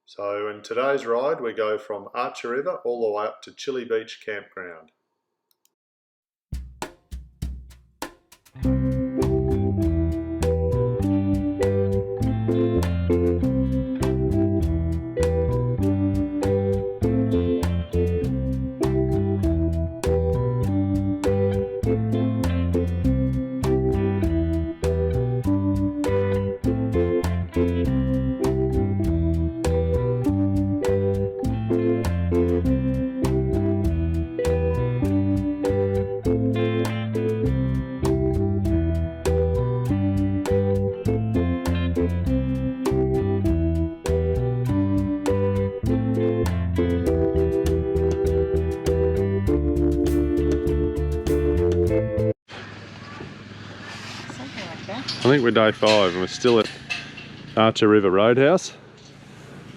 So in today's ride we go from Archer River all the way up to Chili Beach Campground. I think we're day 5 and we're still at Archer River Roadhouse.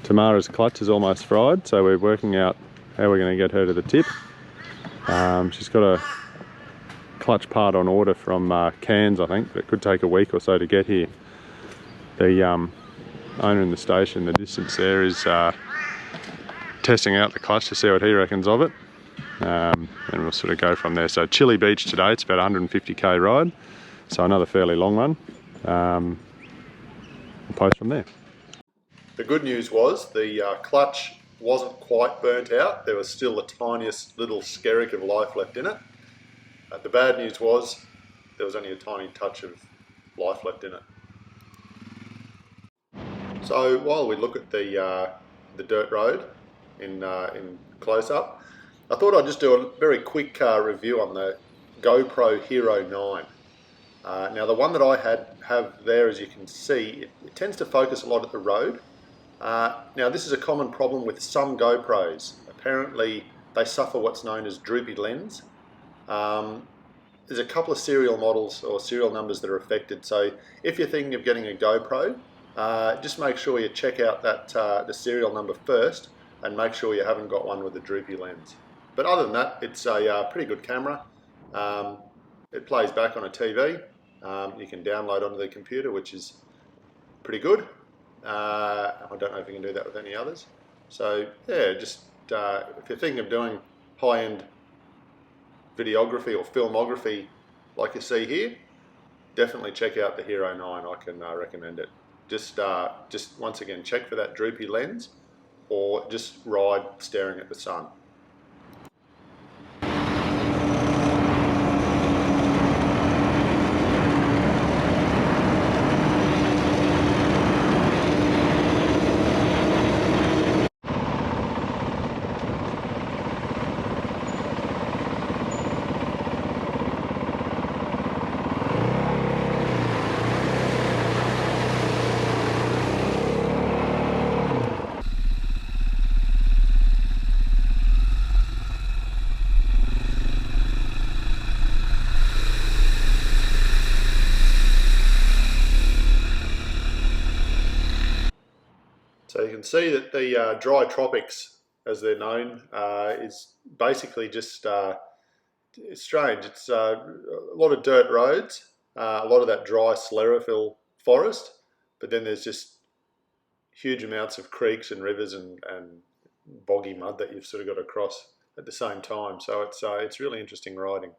Tamara's clutch is almost fried, so we're working out how we're going to get her to the tip. She's got a clutch part on order from Cairns, I think, but it could take a week or so to get here. The owner in the station, the distance there, is testing out the clutch to see what he reckons of it. And we'll sort of go from there. So Chili Beach today, it's about 150k ride, so another fairly long one. We'll post from there. The good news was the clutch wasn't quite burnt out. There was still the tiniest little skerrick of life left in it. The bad news was there was only a tiny touch of life left in it. So while we look at the dirt road in close up, I thought I'd just do a very quick review on the GoPro Hero 9. Now the one that I have there, as you can see, it tends to focus a lot at the road. Now this is a common problem with some GoPros. Apparently they suffer what's known as droopy lens. There's a couple of serial models or serial numbers that are affected, so if you're thinking of getting a GoPro, just make sure you check out that the serial number first and make sure you haven't got one with a droopy lens. But other than that, it's a pretty good camera. It plays back on a TV. You can download onto the computer, which is pretty good. I don't know if you can do that with any others. So yeah, just if you're thinking of doing high-end videography or filmography like you see here, definitely check out the Hero 9. I can recommend it. Just once again, check for that droopy lens, or just ride staring at the sun. So you can see that the dry tropics, as they're known, is basically just it's strange. It's a lot of dirt roads, a lot of that dry sclerophyll forest, but then there's just huge amounts of creeks and rivers and boggy mud that you've sort of got to cross at the same time. So it's really interesting riding.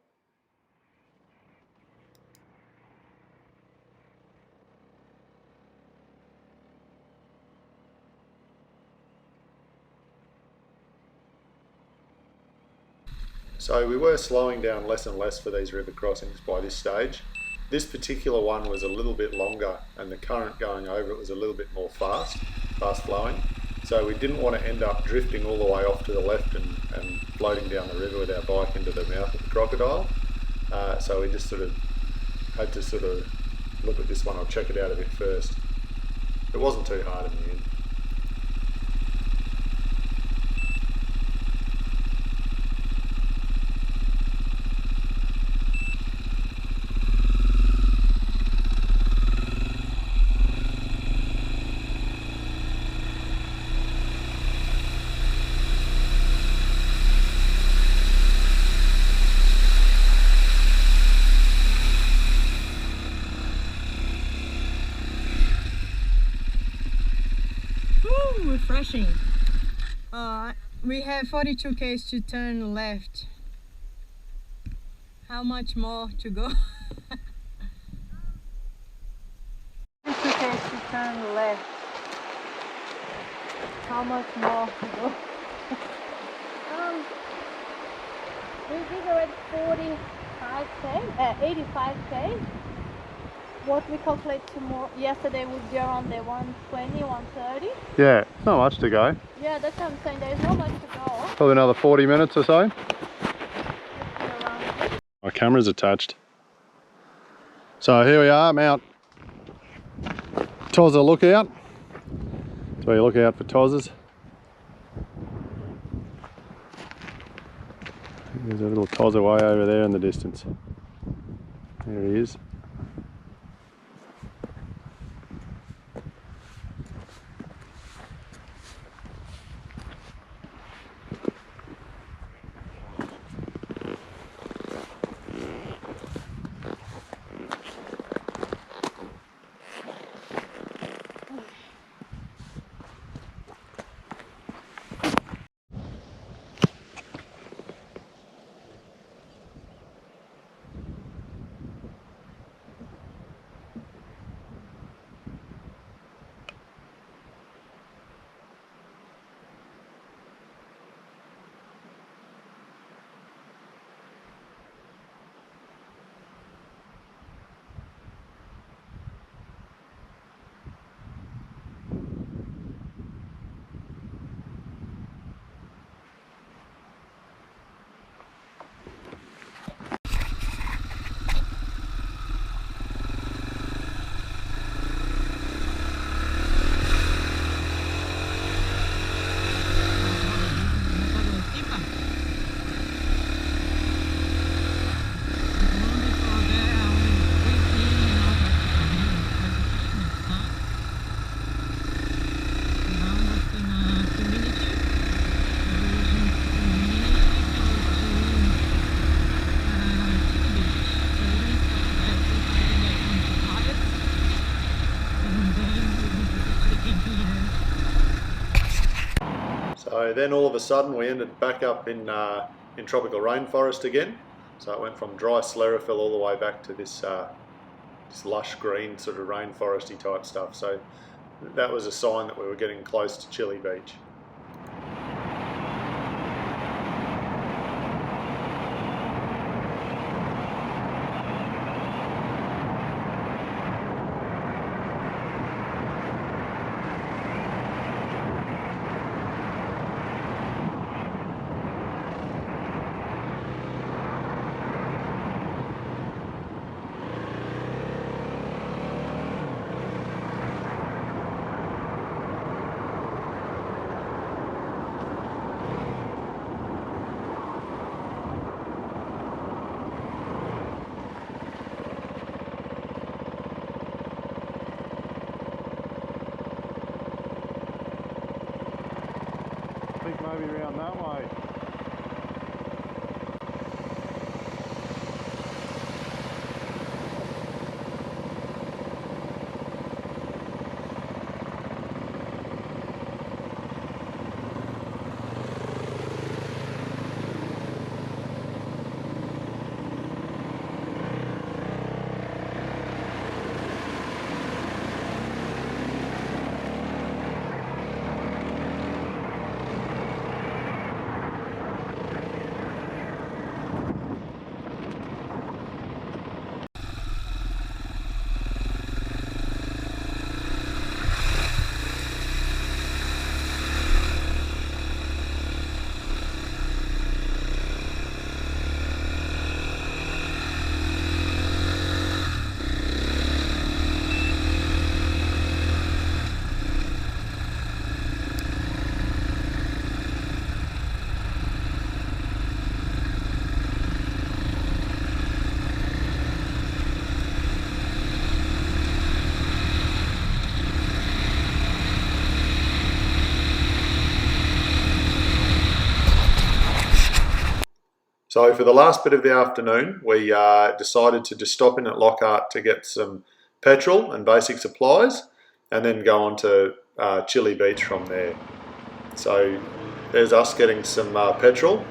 So we were slowing down less and less for these river crossings by this stage. This particular one was a little bit longer and the current going over it was a little bit more fast flowing. So we didn't want to end up drifting all the way off to the left and floating down the river with our bike into the mouth of the crocodile. So we just sort of had to sort of look at this one or check it out a bit first. It wasn't too hard in the end. refreshing. We have 42 k's to turn left. How much more to go? 42 k's to turn left. How much more to go? We did already 45k, 85k. What we calculate tomorrow, yesterday would be around the 120, 130. Yeah, not much to go. Yeah, that's what I'm saying. There's not much to go. Probably another 40 minutes or so. Let's be around. My camera's attached. So here we are, Mount Tozza Lookout. That's where you look out for tozzers. There's a little tozzer way over there in the distance. There he is. So then all of a sudden we ended back up in tropical rainforest again. So it went from dry sclerophyll all the way back to this lush green sort of rainforesty type stuff. So that was a sign that we were getting close to Chile Beach. I think maybe around that way. So for the last bit of the afternoon, we decided to just stop in at Lockhart to get some petrol and basic supplies, and then go on to Chili Beach from there. So there's us getting some petrol.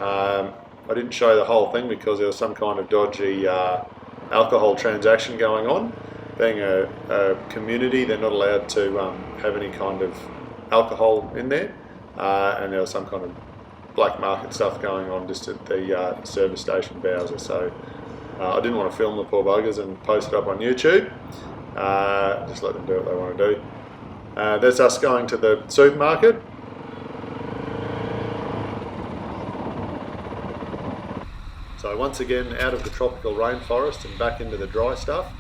I didn't show the whole thing because there was some kind of dodgy alcohol transaction going on. Being a community, they're not allowed to have any kind of alcohol in there, and there was some kind of black market stuff going on just at the service station Bowser. So I didn't want to film the poor buggers and post it up on YouTube. Just let them do what they want to do. There's us going to the supermarket. So once again, out of the tropical rainforest and back into the dry stuff.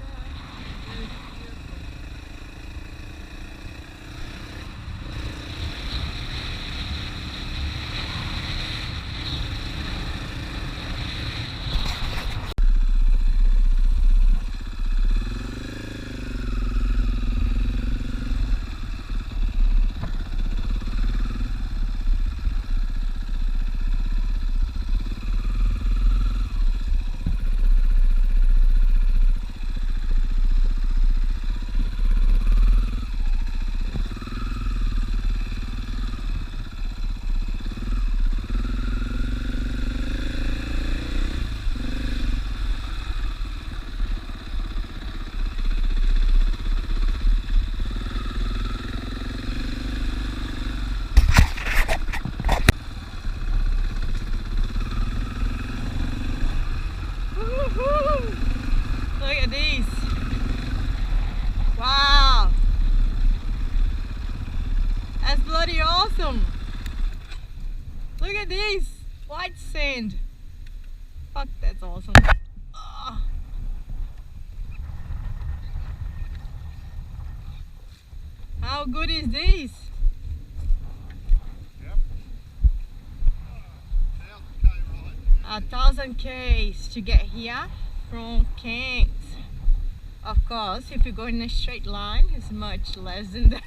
Look at these. Wow. That's bloody awesome. Look at this. White sand. Fuck, that's awesome. Oh. How good is this? Yep. 1,000 k's to get here from Cairns. Of course, if you go in a straight line, it's much less than that.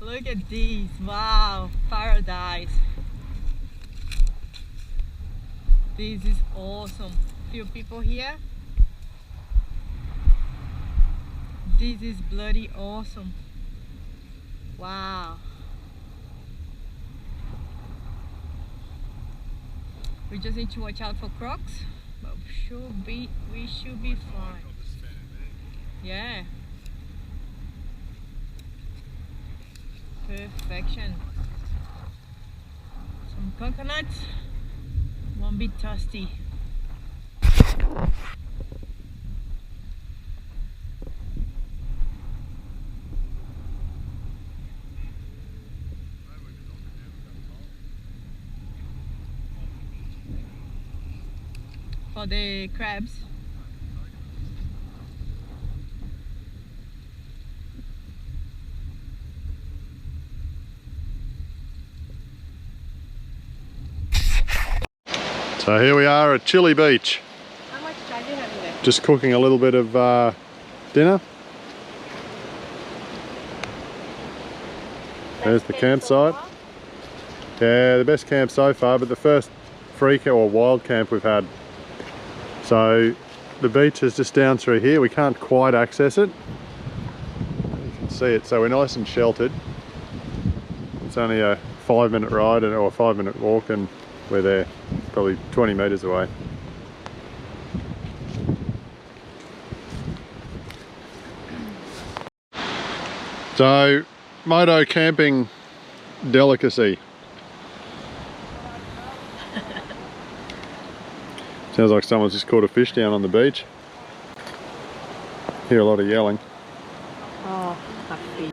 Look at these. Wow, paradise. This is awesome. Few people here. This is bloody awesome. Wow. We just need to watch out for crocs, but we should be fine. Yeah. Perfection. Some coconuts. Won't be thirsty. For the crabs. So here we are at Chili Beach. How much charge you have there? Just cooking a little bit of dinner. There's the campsite. Yeah, the best camp so far, but the first free camp or wild camp we've had. So the beach is just down through here. We can't quite access it. You can see it, so we're nice and sheltered. It's only a 5-minute ride or a 5-minute walk and we're there, probably 20 metres away. So, moto camping delicacy. Sounds like someone's just caught a fish down on the beach. Hear a lot of yelling. Oh, a fish.